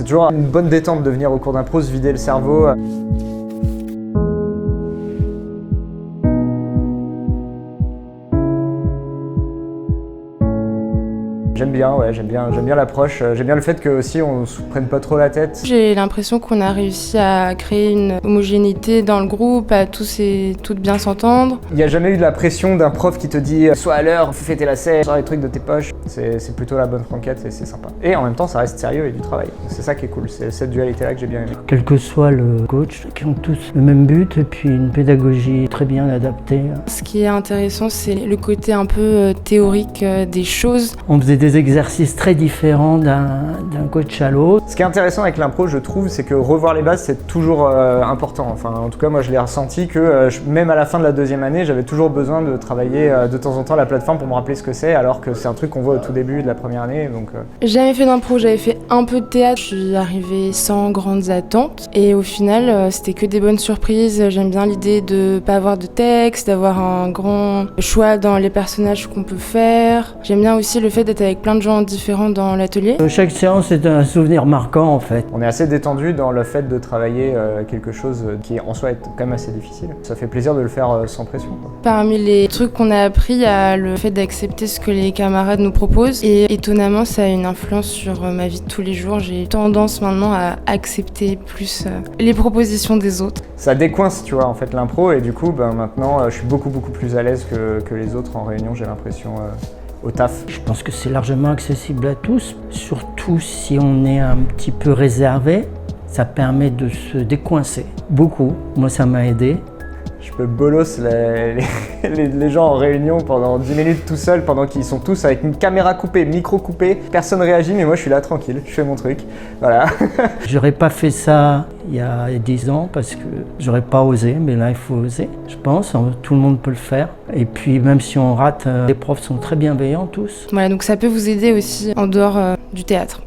C'est toujours une bonne détente de venir au cours d'impro, se vider le cerveau. J'aime bien, ouais, j'aime bien l'approche. J'aime bien le fait que aussi on se prenne pas trop la tête. J'ai l'impression qu'on a réussi à créer une homogénéité dans le groupe, à tous et toutes bien s'entendre. Il n'y a jamais eu de la pression d'un prof qui te dit « sois à l'heure, fais tes lacets, sors les trucs de tes poches ». C'est plutôt la bonne franquette et c'est sympa. Et en même temps, ça reste sérieux et du travail. C'est ça qui est cool, c'est cette dualité-là que j'ai bien aimé. Quel que soit le coach, qui ont tous le même but et puis une pédagogie très bien adaptée. Ce qui est intéressant, c'est le côté un peu théorique des choses. On faisait des exercices très différents d'un coach à l'autre. Ce qui est intéressant avec l'impro, je trouve, c'est que revoir les bases, c'est toujours important. Enfin, en tout cas, moi, je l'ai ressenti que même à la fin de la deuxième année, j'avais toujours besoin de travailler de temps en temps la plateforme pour me rappeler ce que c'est, alors que c'est un truc qu'on voit au tout début de la première année. Donc, J'ai jamais fait d'impro, j'avais fait un peu de théâtre. Je suis arrivée sans grandes attentes et au final, c'était que des bonnes surprises. J'aime bien l'idée de pas avoir de texte, d'avoir un grand choix dans les personnages qu'on peut faire. J'aime bien aussi le fait d'être avec plein de gens différents dans l'atelier. Chaque séance est un souvenir marquant en fait. On est assez détendu dans le fait de travailler quelque chose qui en soi est quand même assez difficile. Ça fait plaisir de le faire sans pression, quoi. Parmi les trucs qu'on a appris, il y a le fait d'accepter ce que les camarades nous proposent. Et étonnamment, ça a une influence sur ma vie de tous les jours. J'ai tendance maintenant à accepter plus les propositions des autres. Ça décoince, tu vois, en fait, l'impro. Et du coup, maintenant, je suis beaucoup plus à l'aise que les autres en réunion, j'ai l'impression, au taf. Je pense que c'est largement accessible à tous, surtout si on est un petit peu réservé. Ça permet de se décoincer. Beaucoup. Moi, ça m'a aidé. Je peux bolos les gens en réunion pendant 10 minutes tout seul, pendant qu'ils sont tous avec une caméra coupée, micro coupé, personne réagit, mais moi je suis là tranquille, je fais mon truc, voilà. J'aurais pas fait ça il y a 10 ans parce que j'aurais pas osé, mais là il faut oser, je pense, tout le monde peut le faire. Et puis même si on rate, les profs sont très bienveillants tous. Voilà, donc ça peut vous aider aussi en dehors du théâtre.